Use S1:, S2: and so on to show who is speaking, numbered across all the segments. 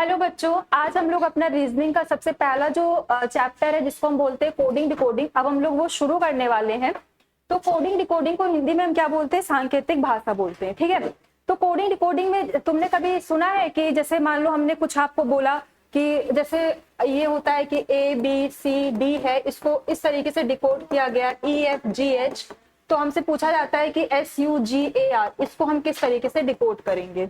S1: Hello बच्चों, आज हम लोग अपना रीजनिंग का सबसे पहला जो चैप्टर है जिसको हम बोलते हैं कोडिंग डिकोडिंग, अब हम लोग वो शुरू करने वाले हैं। तो कोडिंग डिकोडिंग को हिंदी में हम क्या बोलते हैं? सांकेतिक भाषा बोलते हैं। ठीक है, तो कोडिंग डिकोडिंग में तुमने कभी सुना है कि जैसे मान लो हमने कुछ आपको बोला कि जैसे ये होता है कि ए बी सी डी है, इसको इस तरीके से डिकोड किया गया ई एफ जी एच, तो हमसे पूछा जाता है कि S U G A R, इसको हम किस तरीके से डिकोड करेंगे,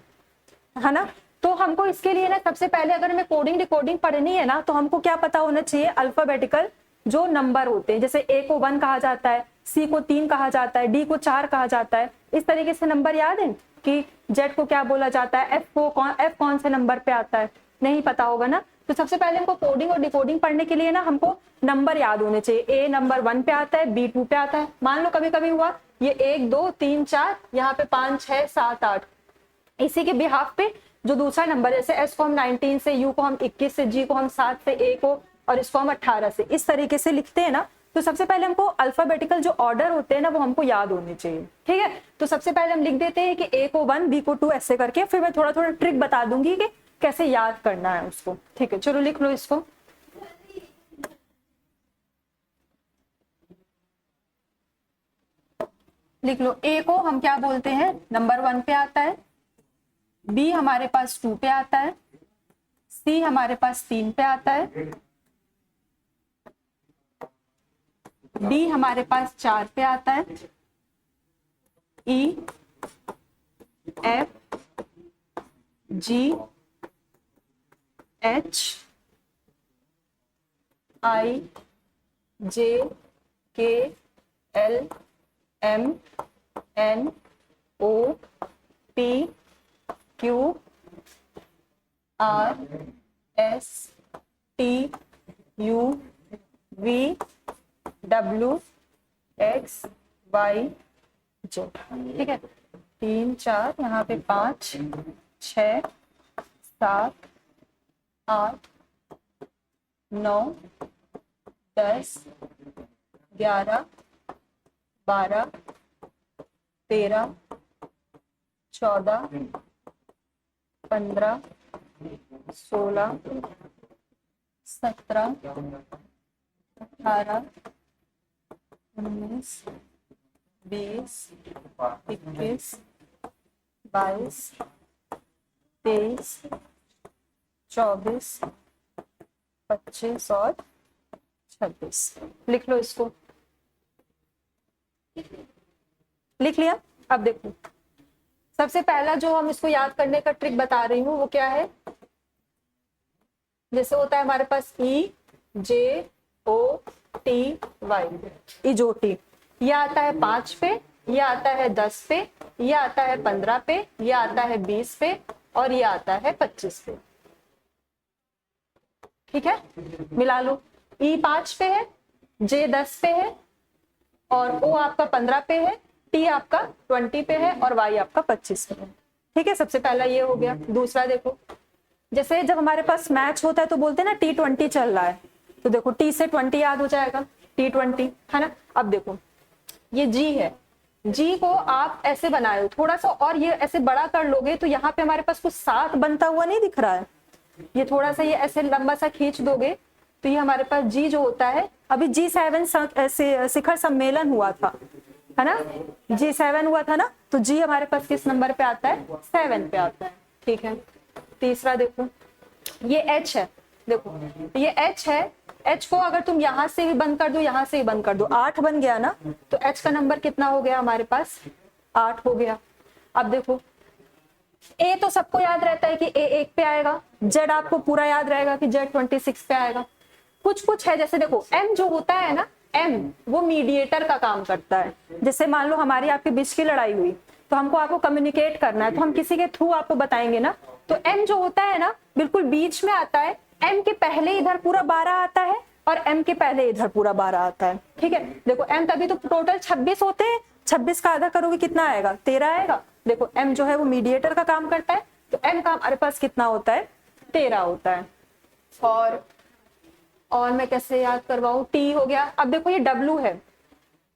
S1: है ना। तो हमको इसके लिए ना सबसे पहले अगर हमें कोडिंग डिकोडिंग पढ़नी है ना, तो हमको क्या पता होना चाहिए? अल्फाबेटिकल जो नंबर होते हैं, जैसे ए को 1 कहा जाता है, सी को 3 कहा जाता है, डी को 4 कहा जाता है, इस तरीके से नंबर याद है कि जेड को क्या बोला जाता है, एफ कौन से नंबर पे आता है, नहीं पता होगा ना। तो सबसे पहले हमको कोडिंग और डिकोडिंग पढ़ने के लिए ना हमको नंबर याद होने चाहिए। ए नंबर 1 पे आता है, बी 2 पे आता है। मान लो कभी कभी हुआ ये 1 2 3 4, यहाँ पे 5 6 7 8, इसी के बिहाफ पे जो दूसरा नंबर जैसे एस को हम 19 से, यू को हम 21 से, जी को हम 7 से, ए को और इसको हम 18 से, इस तरीके से लिखते हैं ना। तो सबसे पहले हमको अल्फाबेटिकल जो ऑर्डर होते हैं ना वो हमको याद होने चाहिए। ठीक है, तो सबसे पहले हम लिख देते हैं कि ए को 1, बी को 2 ऐसे करके, फिर मैं थोड़ा थोड़ा ट्रिक बता दूंगी कि कैसे याद करना है उसको। ठीक है, चलो लिख लो इसको। लिख लो, ए को हम क्या बोलते हैं? नंबर 1 पे आता है, बी हमारे पास 2 पे आता है, सी हमारे पास 3 पे आता है, डी हमारे पास 4 पे आता है, E F G H I J K L M N O P Q R S T U V W X Y Z. ठीक है, 3 4, यहाँ पे 5 6 7 8 9 10 11 12 13 14 15 16 17 18 19 20 21 22 23 24 25 और 26। लिख लो इसको। लिख लिया? अब देखो, सबसे पहला जो हम इसको याद करने का ट्रिक बता रही हूँ वो क्या है? जैसे होता है हमारे पास ई जे ओ टी वाई, इजोटी, यह आता है 5 पे, यह आता है 10 पे, यह आता है 15 पे, यह आता है 20 पे और यह आता है 25 पे। ठीक है, मिला लो। ई 5 पे है, जे 10 पे है और ओ आपका 15 पे है, टी आपका 20 पे है और वाई आपका 25 पे है। ठीक है, सबसे पहला ये हो गया। दूसरा देखो, जैसे जब हमारे पास मैच होता है तो बोलते हैं ना T20 चल रहा है, तो देखो टी से 20 याद हो जाएगा, T20, है ना। अब देखो ये जी है, जी को आप ऐसे बनाए थोड़ा सा और ये ऐसे बड़ा कर लोगे तो यहाँ पे हमारे पास कुछ 7 बनता हुआ नहीं दिख रहा है, ये थोड़ा सा ये ऐसे लंबा सा खींच दोगे तो ये हमारे पास जी जो होता है, अभी G7 शिखर सम्मेलन हुआ था, है ना, G7 हुआ था ना, तो जी हमारे पास किस नंबर पे आता है? 7 पे आता है। ठीक है, तीसरा देखो, ये H है, देखो ये H है, H को अगर तुम यहां से भी बंद कर दो, यहां से भी बंद कर दो, 8 बन गया ना, तो H का नंबर कितना हो गया हमारे पास? 8 हो गया। अब देखो A तो सबको याद रहता है कि A 1 पे आएगा, Z आपको पूरा याद रहेगा कि Z 26 पे आएगा। कुछ कुछ है, जैसे देखो M जो होता है ना, M वो मीडिएटर का काम करता है। जैसे मान लो हमारी आपके बीच की लड़ाई हुई तो हमको आपको कम्युनिकेट करना है, तो हम किसी के थ्रू आपको बताएंगे ना, तो M जो होता है ना बिल्कुल बीच में आता है, M के पहले इधर पूरा 12 आता है और M के पहले इधर पूरा 12 आता है। ठीक है, देखो M तभी तो टोटल 26 होते हैं, 26 का आधा करोगे कितना आएगा? 13 आएगा। देखो M जो है वो मीडिएटर का काम करता है, तो M का हमारे पास कितना होता है? 13 होता है। और मैं कैसे याद करवाऊं? T हो गया। अब देखो ये W है,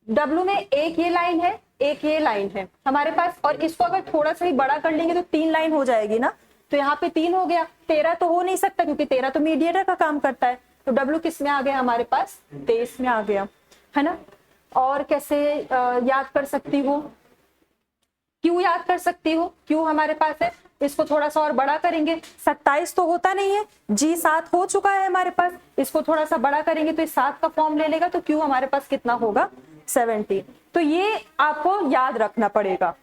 S1: W में एक ये लाइन है, एक ये लाइन है हमारे पास, और इसको अगर थोड़ा सा ही बड़ा कर लेंगे तो 3 लाइन हो जाएगी ना, तो यहाँ पे 3 हो गया, 13 तो हो नहीं सकता क्योंकि 13 तो मीडिएटर का काम करता है। तो W किस में आ गया हमारे पास, 23 में आ गया, है ना। और कैसे याद कर सकती हूँ, Q याद कर सकती हूँ, Q हमारे पास है, इसको थोड़ा सा और बड़ा करेंगे, 27 तो होता नहीं है, G 7 हो चुका है हमारे पास, इसको थोड़ा सा बड़ा करेंगे तो इस 7 का फॉर्म ले लेगा, तो Q हमारे पास कितना होगा, 17। तो ये आपको याद रखना पड़ेगा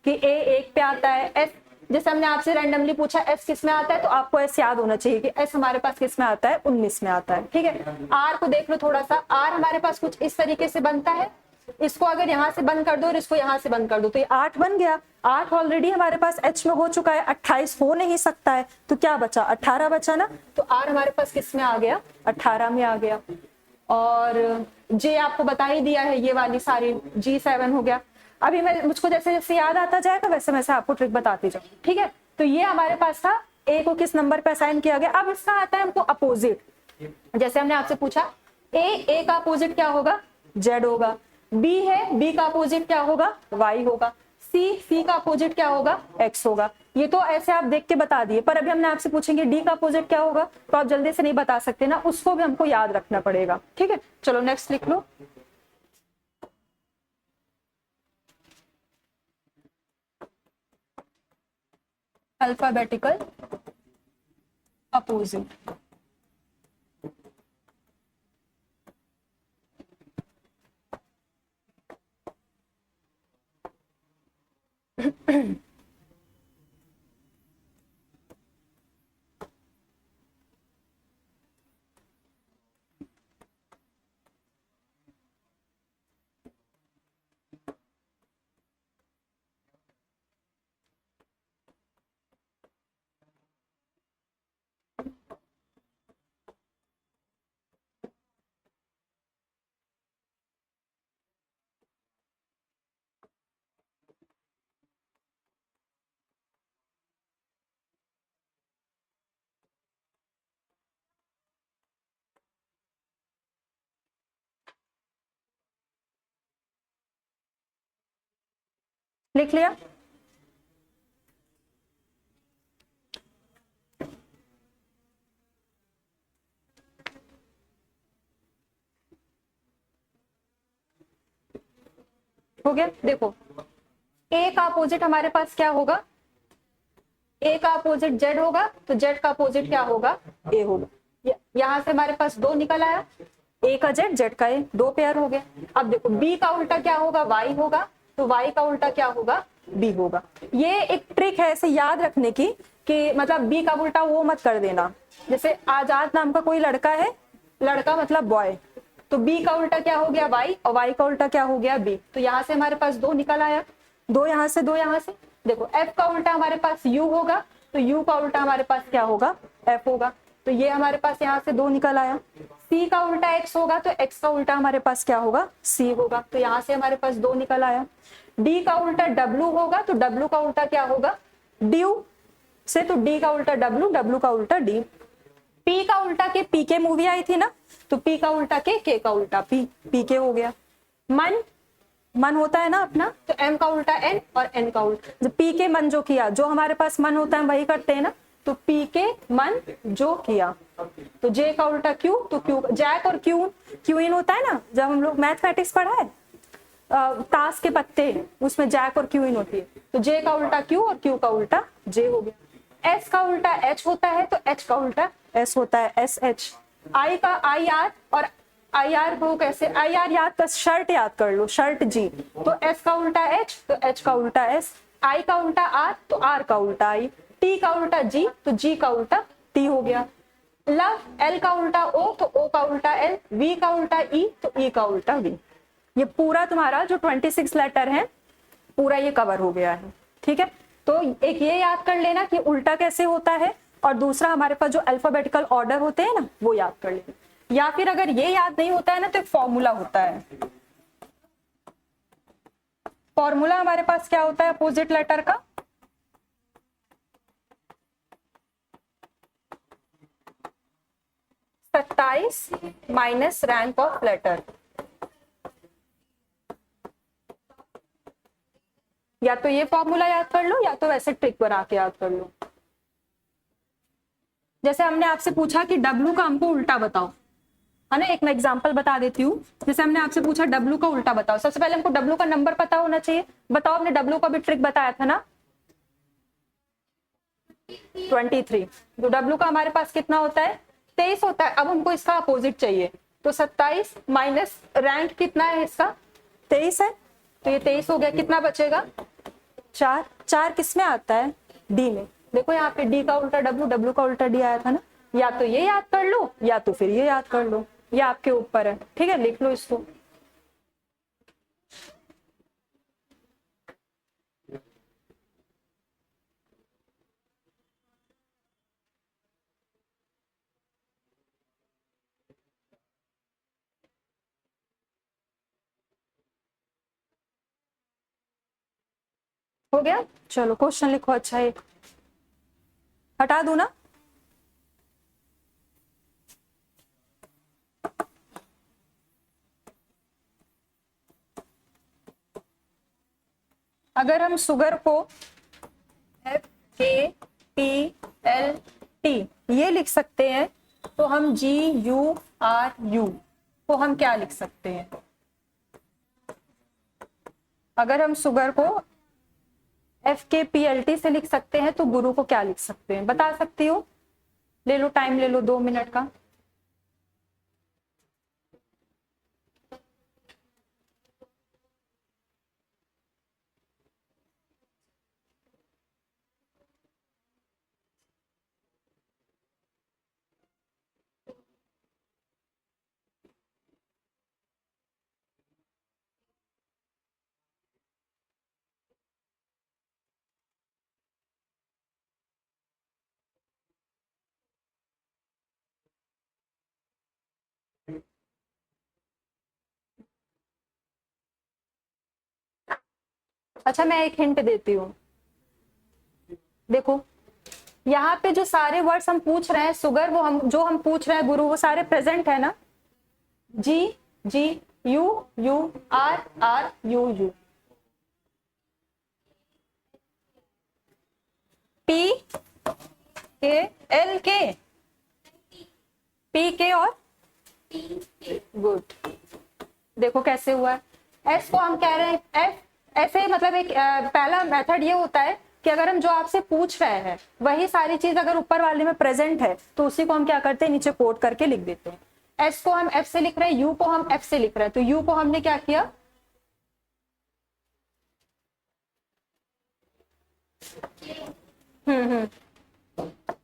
S1: कि A 1 पे आता है, S जैसे हमने आपसे रैंडमली पूछा S किस में आता है, तो आपको S याद होना चाहिए कि S हमारे पास किस में आता है, 19 में आता है, ठीक है। R को देख लो थोड़ा सा, R हमारे पास कुछ इस तरीके से बनता है, इसको अगर यहाँ से बंद कर दो और इसको यहाँ से बंद कर दो तो ये 8 बन गया। 8 ऑलरेडी हमारे पास H में हो चुका है, 28 हो नहीं सकता है, तो क्या बचा, 18 बचा ना, तो R हमारे पास किस में आ गया, 18 में आ गया। और J आपको बता ही दिया है, ये वाली सारी, G 7 हो गया। अभी मैं मुझको जैसे जैसे याद आता जाएगा वैसे वैसे आपको ट्रिक बताती जाऊँ, ठीक है। तो ये हमारे पास था, A को किस नंबर पे असाइन किया गया। अब इसका आता है हमको अपोजिट, जैसे हमने आपसे पूछा A का अपोजिट क्या होगा, Z होगा, B है, B का अपोजिट क्या होगा, Y होगा, C का अपोजिट क्या होगा, X होगा। ये तो ऐसे आप देख के बता दिए, पर अभी हमने आपसे पूछेंगे D का अपोजिट क्या होगा, तो आप जल्दी से नहीं बता सकते ना, उसको भी हमको याद रखना पड़ेगा, ठीक है। चलो नेक्स्ट लिख लो, अल्फाबेटिकल अपोजिट। लिख लिया, हो गया। देखो A का अपोजिट हमारे पास क्या होगा, A का अपोजिट Z होगा, तो Z का अपोजिट क्या होगा, A होगा। यहाँ से हमारे पास 2 निकल आया, A का Z, Z का A, 2 पेयर हो गए। अब देखो B का उल्टा क्या होगा, Y होगा, तो Y का उल्टा क्या होगा, B होगा। ये एक ट्रिक है ऐसे याद रखने की कि मतलब B का उल्टा वो मत कर देना, जैसे आजाद नाम का कोई लड़का है, लड़का मतलब बॉय, तो B का उल्टा क्या हो गया, Y, और Y का उल्टा क्या हो गया, B। तो यहाँ से हमारे पास 2 निकल आया, 2 यहाँ से 2 यहाँ से। देखो F का उल्टा हमारे पास U होगा, तो U का उल्टा हमारे पास क्या होगा, F होगा, तो ये हमारे पास यहाँ से 2 निकल आया। C का उल्टा X होगा, तो X का उल्टा हमारे पास क्या होगा, C होगा, तो यहाँ से हमारे पास 2 निकल आया। D का उल्टा W होगा, तो W का उल्टा क्या होगा, ड्यू से, तो D का उल्टा W, W का उल्टा D। P का उल्टा के, PK मूवी आई थी ना, तो P का उल्टा K का उल्टा P, PK हो गया। मन होता है ना अपना, तो M का उल्टा N और N का उल्टा, जब P के मन जो किया, जो हमारे पास मन होता है वही करते हैं ना, तो P के मन जो किया, तो J का उल्टा Q, तो Q, जैक और क्यूइन होता है ना, जब हम लोग मैथमेटिक्स पढ़ा है, ताश के पत्ते, उसमें जैक और क्यूइन होती है, तो J का उल्टा Q और Q का उल्टा J हो गया। S का उल्टा H होता है, तो H का उल्टा S होता है, SH। I का IR, और IR को कैसे, IR याद कर, शर्ट याद कर लो, शर्ट G, तो S का उल्टा H, तो H का उल्टा S। I का उल्टा R, तो R का उल्टा I। T का उल्टा G, तो G का उल्टा T हो गया। लव, L का उल्टा O, तो O का उल्टा L। V का उल्टा E, तो E का उल्टा V। ये पूरा तुम्हारा जो 26 लेटर है पूरा ये कवर हो गया है, ठीक है। तो एक ये याद कर लेना कि उल्टा कैसे होता है, और दूसरा हमारे पास जो अल्फाबेटिकल ऑर्डर होते हैं ना वो याद कर लेना, या फिर अगर ये याद नहीं होता है ना तो एक फॉर्मूला होता है। फॉर्मूला हमारे पास क्या होता है अपोजिट लेटर का, -27 रैंक ऑफ लेटर, या तो ये फॉर्मूला याद कर लो या तो वैसे ट्रिक बना के याद कर लो। जैसे हमने आपसे पूछा कि W का हमको उल्टा बताओ, है ना। एक मैं एग्जांपल बता देती हूँ। जैसे हमने आपसे पूछा W का उल्टा बताओ, सबसे पहले हमको W का नंबर पता होना चाहिए। बताओ, हमने W का भी ट्रिक बताया था ना, 23। तो W का हमारे पास कितना होता है, 23 होता है। अब हमको इसका अपोजिट चाहिए, तो 27 माइनस रैंक कितना है इसका, 23 है, तो ये 23 हो गया। कितना बचेगा, 4। 4 किस में आता है, डी में। देखो यहाँ पे डी का उल्टा W, W का उल्टा डी आया था ना। या तो ये याद कर लो या तो फिर ये याद कर लो, ये आपके ऊपर है। ठीक है, लिख लो इसको। हो गया, चलो क्वेश्चन लिखो। अच्छा, एक हटा दूं ना, अगर हम शुगर को FKPLT ये लिख सकते हैं, तो हम GURU को हम क्या लिख सकते हैं। अगर हम शुगर को FKPLT से लिख सकते हैं, तो गुरु को क्या लिख सकते हैं, बता सकती हो। ले लो टाइम, ले लो 2 मिनट का। अच्छा, मैं एक हिंट देती हूँ। देखो, यहाँ पे जो सारे वर्ड्स हम पूछ रहे हैं, शुगर वो हम जो हम पूछ रहे हैं, गुरु वो सारे प्रेजेंट है ना। GGURRU, PKLK, PK और गुड। देखो कैसे हुआ है। एस को हम कह रहे हैं एफ, ऐसे मतलब एक पहला मेथड ये होता है कि अगर हम जो आपसे पूछ रहे हैं वही सारी चीज अगर ऊपर वाले में प्रेजेंट है, तो उसी को हम क्या करते हैं, नीचे कोट करके लिख देते हैं। एस को हम एफ से लिख रहे हैं, यू को हम एफ से लिख रहे हैं, तो यू को हमने क्या किया,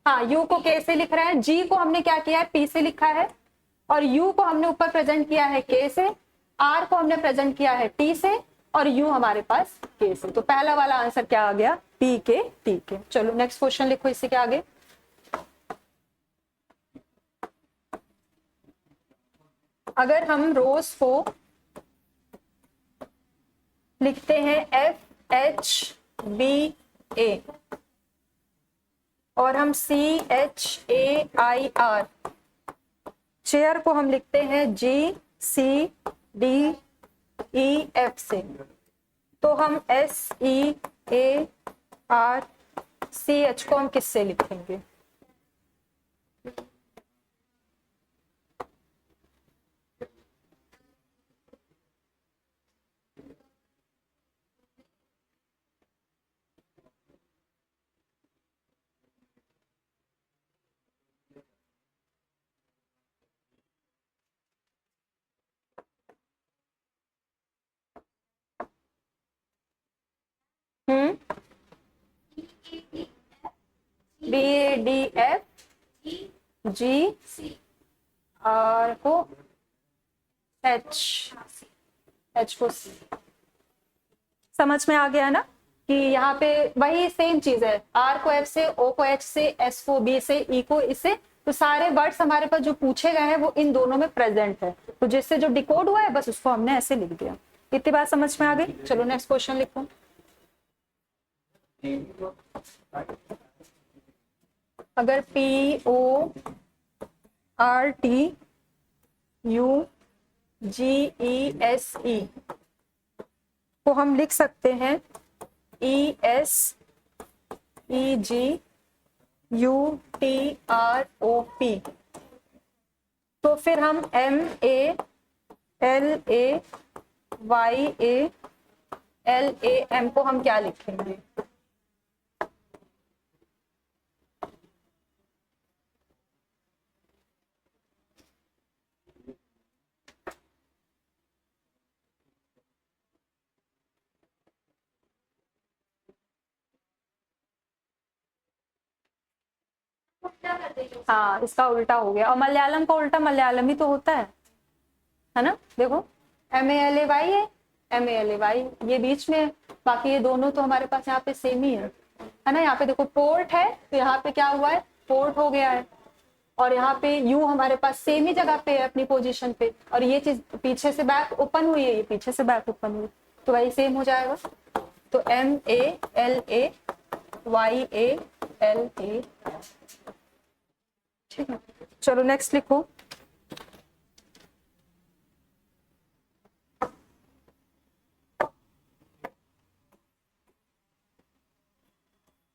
S1: हाँ, यू को के से लिख रहे हैं। जी को हमने क्या किया है, पी से लिखा है, और यू को हमने ऊपर प्रेजेंट किया है के से, आर को हमने प्रेजेंट किया है टी से, और यू हमारे पास के से। तो पहला वाला आंसर क्या आ गया, पी के टी के। चलो नेक्स्ट क्वेश्चन लिखो इससे क्या आगे। अगर हम रोज को लिखते हैं FHBA और हम CHAIR, चेयर को हम लिखते हैं GCDEF से, तो हम SEARCH को हम किससे लिखेंगे। BADF G R को H को C। समझ में आ गया ना कि यहाँ पे वही सेम चीज है, R को F से, O को H से, S को B से, E को इससे। तो सारे वर्ड्स हमारे पास जो पूछे गए हैं वो इन दोनों में प्रेजेंट है, तो जिससे जो डिकोड हुआ है बस उसको हमने ऐसे लिख दिया। इतनी बात समझ में आ गई। चलो नेक्स्ट क्वेश्चन लिखो। अगर PORTUGESE को हम लिख सकते हैं ESEGMENT UTROP। तो फिर हम MALAYALAM को हम क्या लिखेंगे? हाँ, इसका उल्टा हो गया। और मलयालम का उल्टा मलयालम ही तो होता है ना? देखो, MALAY है, MALAY ये बीच में है, बाकी ये दोनों तो हमारे पास यहाँ पे सेम ही है ना? यहाँ पे देखो पोर्ट है, तो यहाँ पे क्या हुआ है, पोर्ट हो गया है। और यहाँ पे यू हमारे पास सेम ही जगह पे है अपनी पोजीशन पे, और ये चीज पीछे से बैक ओपन हुई है, ये पीछे से बैक ओपन हुई, तो वही सेम हो जाएगा। तो MALAYALA। ठीक है, चलो नेक्स्ट लिखो।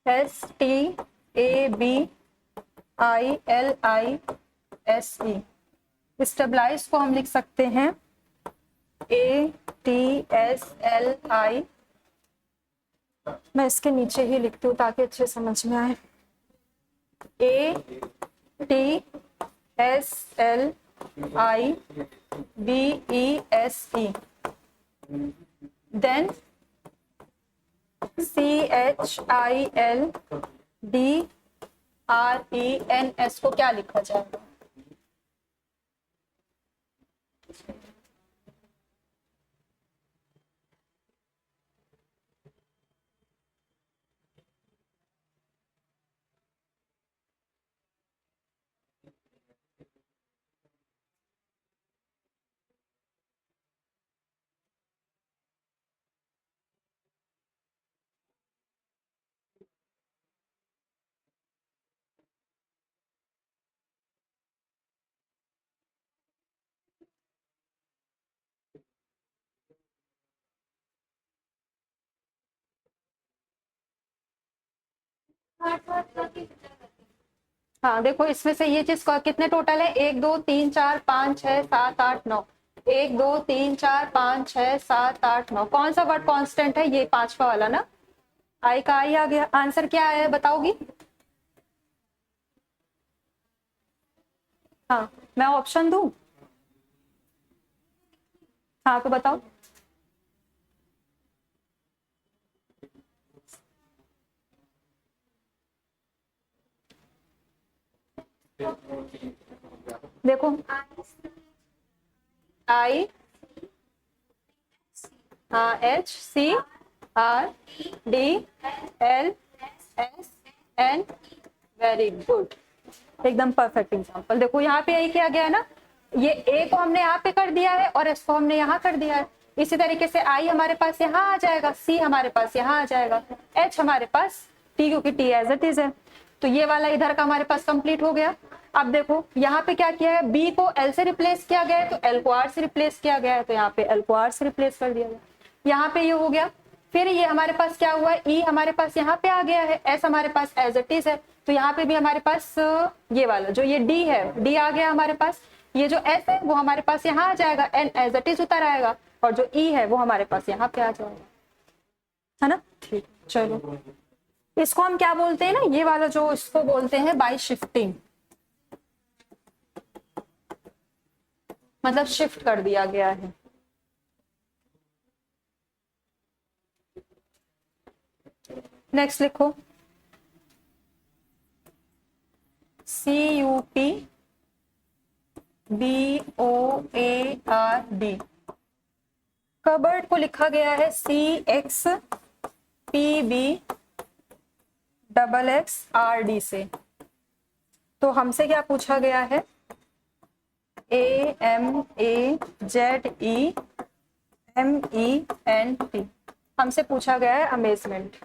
S1: STABILISE। स्टेबलाइज को हम लिख सकते हैं ATSLI। मैं इसके नीचे ही लिखती हूँ ताकि अच्छे समझ में आए। ATSLIBESE। देन CHILDRENS को क्या लिखा जाएगा? हाँ देखो, इसमें से ये चीज कितने टोटल है? 1 2 3 4 5 6 7 8 9। 1 2 3 4 5 6 7 8 9। कौन सा वर्ड कांस्टेंट है? ये पांचवा वाला ना, आई का आई आ गया। आंसर क्या है बताओगी? हाँ, मैं ऑप्शन दूं? हाँ तो बताओ। देखो, आई, हाँ, HCRDLSN। वेरी गुड, एकदम परफेक्ट एग्जांपल। देखो यहाँ पे यही किया गया है ना, ये ए को हमने यहाँ पे कर दिया है और एस को हमने यहाँ कर दिया है। इसी तरीके से आई हमारे पास यहाँ आ जाएगा, सी हमारे पास यहाँ आ जाएगा, एच हमारे पास, टी क्योंकि टी एज इट इज है। तो ये वाला इधर का हमारे पास कंप्लीट हो गया। अब देखो यहाँ पे क्या किया है, बी को एल से रिप्लेस किया गया है, तो एल को आर से रिप्लेस किया गया है, तो यहाँ पे एल को आर से रिप्लेस कर दिया गया। यहाँ पे ये हो गया। फिर ये हमारे पास क्या हुआ, ई हमारे पास यहाँ पे आ गया है, एस हमारे पास एज इट इज है, तो यहाँ पे भी हमारे पास ये वाला जो ये डी है, डी आ गया हमारे पास। ये जो एस है वो हमारे पास यहाँ आ जाएगा, एन एज इट इज उतर आएगा, और जो ई है वो हमारे पास यहाँ पे आ जाएगा, है ना? ठीक, चलो इसको हम क्या बोलते हैं ना, ये वाला जो इसको बोलते हैं बाय शिफ्टिंग, मतलब शिफ्ट कर दिया गया है। नेक्स्ट लिखो, CUPBOARD। कबर्ड को लिखा गया है CXPBXXRD से। तो हमसे क्या पूछा गया है, AMAZEMENT। हमसे पूछा गया है अमेजमेंट।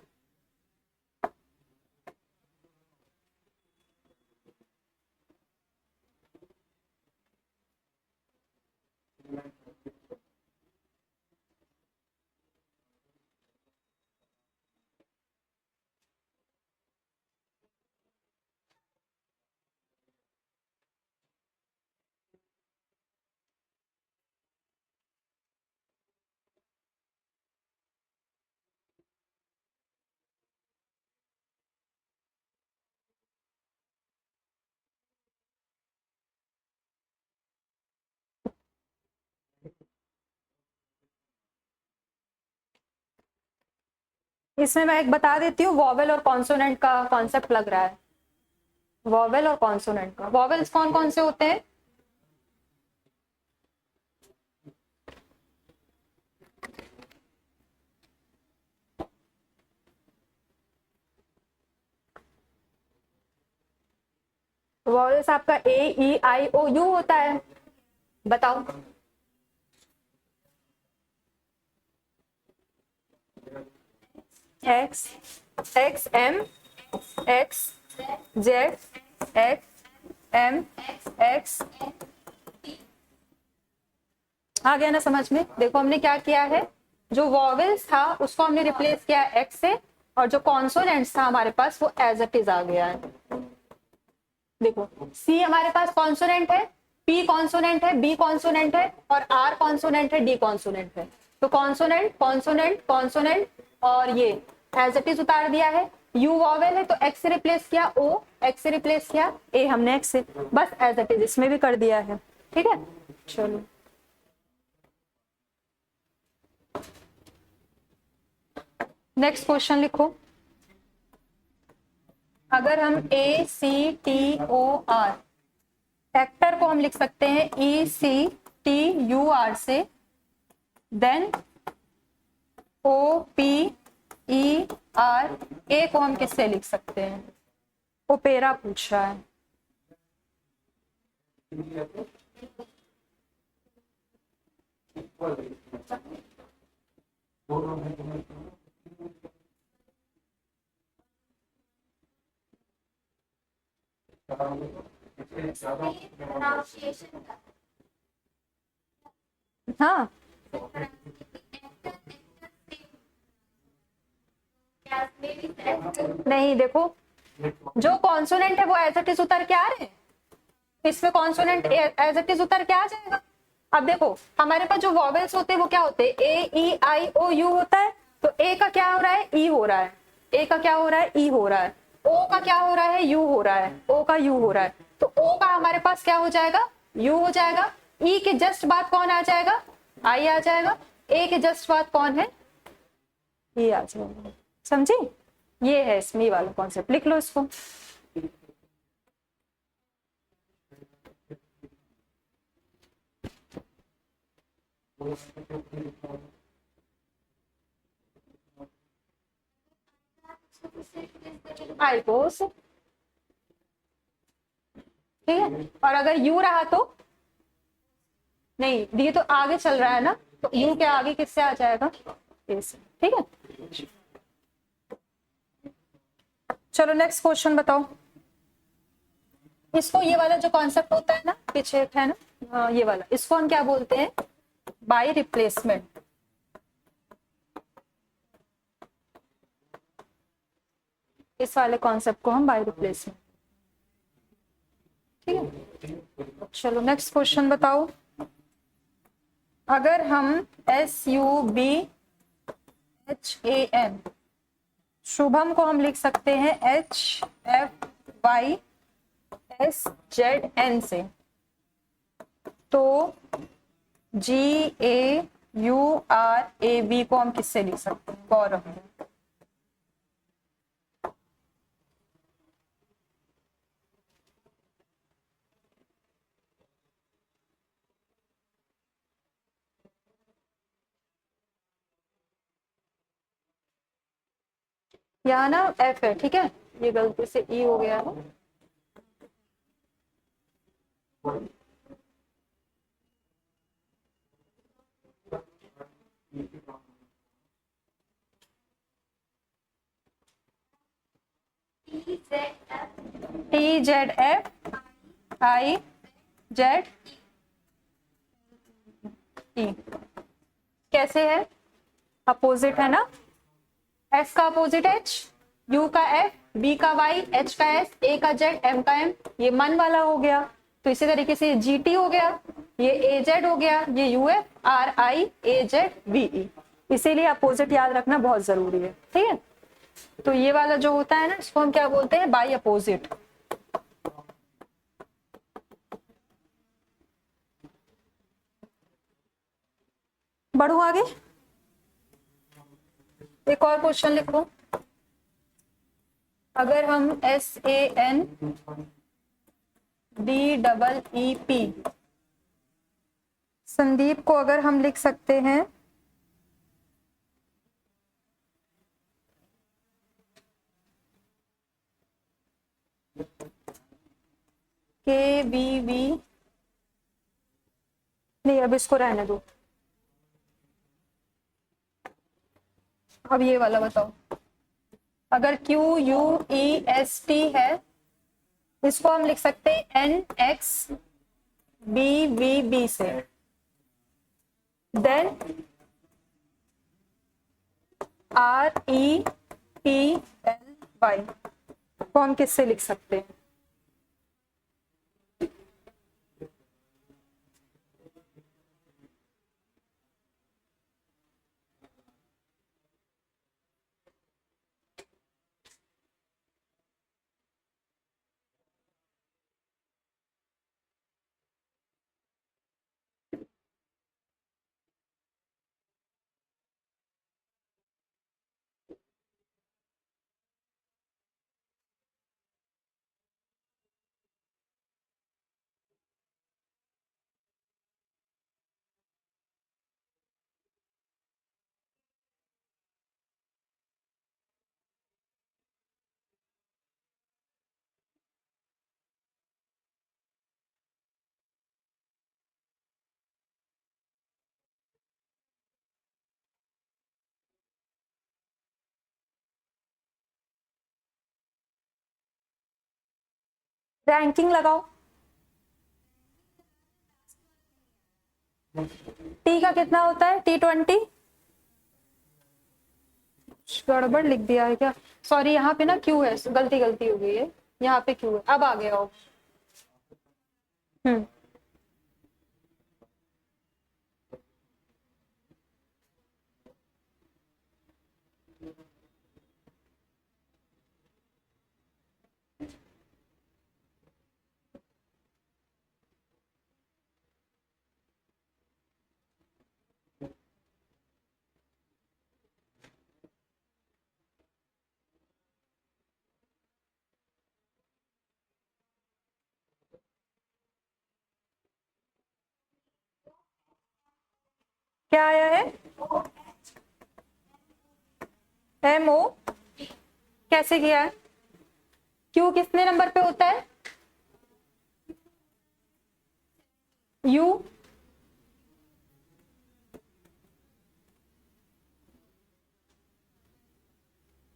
S1: इसमें मैं एक बता देती हूँ, वॉवेल और कॉन्सोनेंट का कॉन्सेप्ट लग रहा है। वॉवेल और कॉन्सोनेंट का, वॉवेल्स कौन कौन से होते हैं? वॉवेल्स आपका ए ई आई ओ यू होता है, बताओ। X, X M, X Z, X M, X. आ गया ना समझ में? देखो हमने क्या किया है, जो वॉवेल्स था उसको हमने रिप्लेस किया एक्स से, और जो कॉन्सोनेंट्स था हमारे पास वो एज इट इज आ गया है। देखो सी हमारे पास कॉन्सोनेंट है, पी कॉन्सोनेंट है, बी कॉन्सोनेंट है, और आर कॉन्सोनेंट है, डी कॉन्सोनेंट है। तो कॉन्सोनेंट कॉन्सोनेंट कॉन्सोनेंट और ये एज इट इज उतार दिया है। यू वॉवेल है तो एक्स से रिप्लेस किया ओ, एक्स से रिप्लेस किया ए हमने एक्स से, बस एज इट इज इसमें भी कर दिया है। ठीक है, चलो नेक्स्ट क्वेश्चन लिखो। अगर हम A C T O R actor को हम लिख सकते हैं E C T U R से, then O P E R A को हम किससे लिख सकते हैं? ओपेरा पूछ रहा है। हाँ नहीं, देखो जो कॉन्सोनेंट है वो एज इट इज उतर के आ रहे हैं, इसमें कॉन्सोनेंट एज इट इज उतर के आ जाएगा। अब देखो हमारे पास जो वॉवेल्स होते हैं वो क्या होते हैं? ए ई आई ओ यू होता है, तो ए का क्या हो रहा है? ई हो रहा है। ए का क्या हो रहा है? ई हो रहा है। ओ का क्या हो रहा है? यू हो रहा है। ओ का यू हो रहा है, तो ओ का हमारे पास क्या हो जाएगा? यू हो जाएगा। ई के जस्ट बाद कौन आ जाएगा? आई आ जाएगा। ए के जस्ट बाद कौन है? ये आ जाएगा। समझी? ये है इसमें ये वाला कॉन्सेप्ट, लिख लो इसको। आई को से, ठीक है। और अगर यू रहा तो नहीं, ये तो आगे चल रहा है ना, तो यू के आगे किससे आ जाएगा? इसे, ठीक है। चलो नेक्स्ट क्वेश्चन बताओ। इसको ये वाला जो कॉन्सेप्ट होता है ना, पीछे है ना, ये वाला, इसको हम क्या बोलते हैं? By replacement. इस वाले कॉन्सेप्ट को हम बाय रिप्लेसमेंट, ठीक है। चलो नेक्स्ट क्वेश्चन बताओ। अगर हम S U B H A M, Shubham को हम लिख सकते हैं H F Y S Z N से, तो G A U R A B को हम किससे लिख सकते हैं? गौरव। यहाँ ना एफ है, ठीक है, ये गलती से ई हो गया है। T Z F I Z E, कैसे है? अपोजिट है ना, एस का अपोजिट एच, यू का एफ, बी का वाई, एच का एस, ए का जेड, एम का एम, ये मन वाला हो गया। तो इसी तरीके से जी टी हो गया, ये ए जेड हो गया, ये यू एफ आर आई ए जेड वी ई। इसीलिए अपोजिट याद रखना बहुत जरूरी है, ठीक है। तो ये वाला जो होता है ना, इसको हम क्या बोलते हैं? By opposite. बढ़ो आगे। एक और क्वेश्चन लिखो। अगर हम SANDEEP संदीप को अगर हम लिख सकते हैं KVV, नहीं अब इसको रहने दो, अब ये वाला बताओ। अगर QUEST है, इसको हम लिख सकते हैं NXBVB से। देन REPLY को हम किससे लिख सकते हैं? रैंकिंग लगाओ। टी का कितना होता है? T20। गड़बड़ लिख दिया है क्या? सॉरी, यहाँ पे ना क्यू है, गलती हो गई है, यहाँ पे क्यू है। अब आ गया हो। क्या आया है? MO कैसे किया है? क्यू कितने नंबर पे होता है? U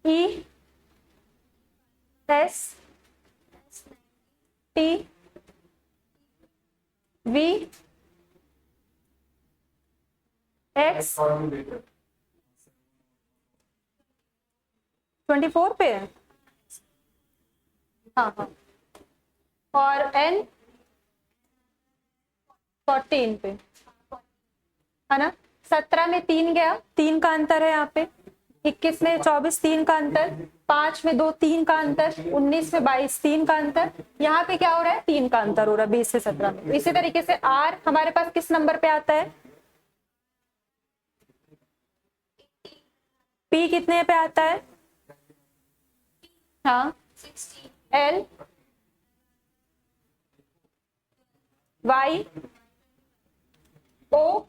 S1: E S T V X 24 पे है। हाँ हाँ, और N 14 पे है ना। 17 में 3 गया, 3 का अंतर है यहाँ पे। 21 में 24, 3 का अंतर। 5 में 2, 3 का अंतर। 19 में 22, 3 का अंतर। यहाँ पे क्या हो रहा है? 3 का अंतर हो रहा है 20 से 17 में। इसी तरीके से R हमारे पास किस नंबर पे आता है? P कितने पे आता है? हाँ, L Y O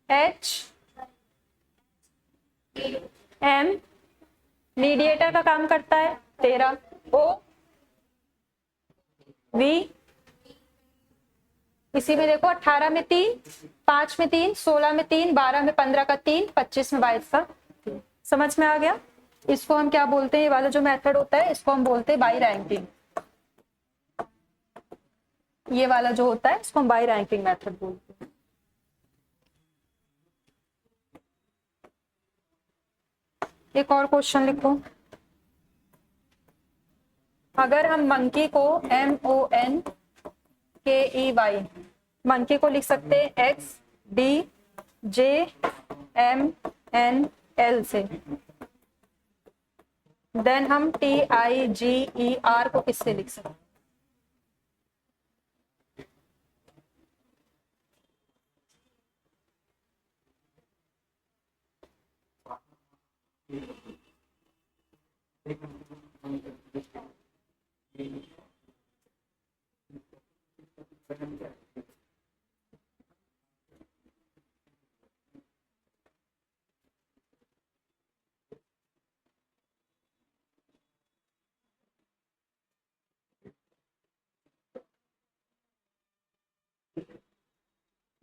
S1: H M mediator का काम करता है 13। O V, इसी में देखो 18 में 3, 5 में 3, 16 में 3, 12 में 15 का 3, 25 में 22 का 3। समझ में आ गया? इसको हम क्या बोलते हैं? ये वाला जो मेथड होता है इसको हम बोलते हैं बाई रैंकिंग। ये वाला जो होता है इसको हम बाई रैंकिंग मेथड बोलते हैं। एक और क्वेश्चन लिखो। अगर हम मंकी को MONKEY मंकी को लिख सकते हैं XDJMNL से। देन हम TIGER को किससे लिख सकते हैं?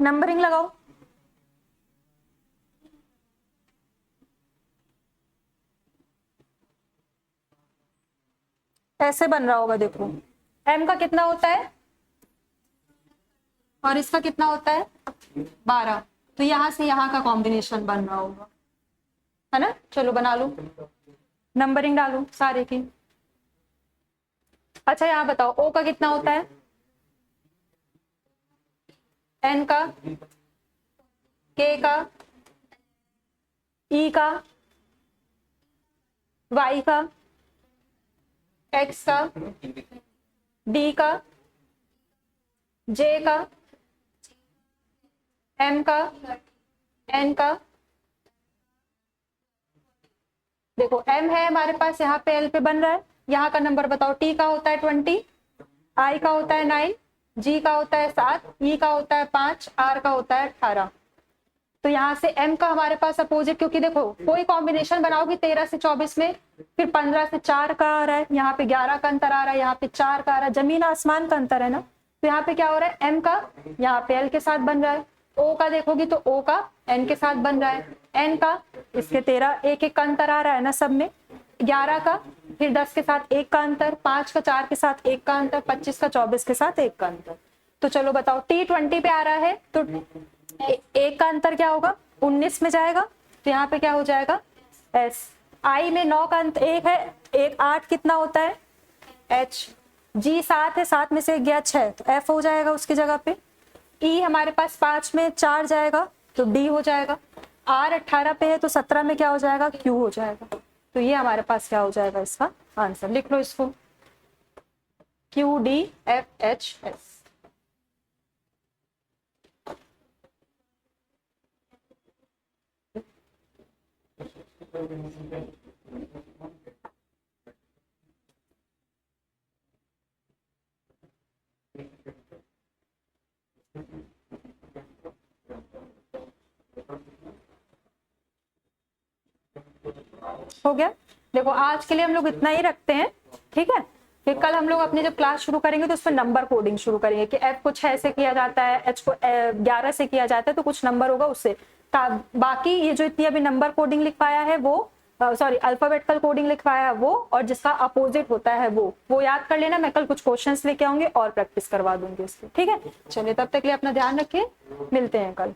S1: नंबरिंग लगाओ। ऐसे बन रहा होगा, देखो m का कितना होता है और इसका कितना होता है 12, तो यहां से यहां का कॉम्बिनेशन बन रहा होगा, है ना। चलो बना लो, नंबरिंग डालो सारे की। अच्छा यहाँ बताओ o का कितना होता है, n का, k का, e का, y का, x का, d का, j का, m का, n का। देखो m है हमारे पास यहाँ पे l पे बन रहा है, यहाँ का नंबर बताओ। t का होता है 20, i का होता है 9, g का होता है 7, e का होता है 5, r का होता है 18। तो यहाँ से m का हमारे पास अपोजिट, क्योंकि देखो कोई कॉम्बिनेशन बनाओगी 13 से 24 में, फिर 15 से 4 का आ रहा है, यहाँ पे 11 का अंतर आ रहा है, यहाँ पे 4 का आ रहा है, जमीन आसमान का अंतर है ना। तो यहाँ पे क्या हो रहा है, m का यहाँ पे l के साथ बन रहा है, o का देखोगी तो o का n के साथ बन रहा है, n का इसके 13, एक एक का अंतर आ रहा है ना सब में, 11 का फिर 10 के साथ 1 का अंतर, 5 का 4 के साथ 1 का अंतर, 25 का 24 के साथ 1 का अंतर। तो चलो बताओ t 20 पे आ रहा है तो एक का अंतर क्या होगा 19 में जाएगा, तो यहाँ पे क्या हो जाएगा s। i में 9 का अंतर 1 है, 1 8 कितना होता है h, g 7 है, 7 में से 1 गया 6, तो f हो जाएगा उसकी जगह पे। e हमारे पास 5 में 4 जाएगा तो d हो जाएगा, r 18 पे है तो 17 में क्या हो जाएगा q हो जाएगा। तो ये हमारे पास क्या हो जाएगा इसका आंसर, लिख लो इसको q d f h s। हो गया। देखो आज के लिए हम लोग इतना ही रखते हैं, ठीक है। फिर कल हम लोग अपनी जब क्लास शुरू करेंगे तो उस पर नंबर कोडिंग शुरू करेंगे कि f को 6 से किया जाता है, h को 11 से किया जाता है, तो कुछ नंबर होगा उससे। बाकी ये जो इतनी अभी नंबर कोडिंग लिखवाया है वो, सॉरी अल्फाबेटिकल कोडिंग लिखवाया है वो, और जिसका अपोजिट होता है वो याद कर लेना। मैं कल कुछ क्वेश्चंस लेके आऊंगी और प्रैक्टिस करवा दूंगी इसकी, ठीक है। चलिए तब तक के लिए अपना ध्यान रखिए, मिलते हैं कल।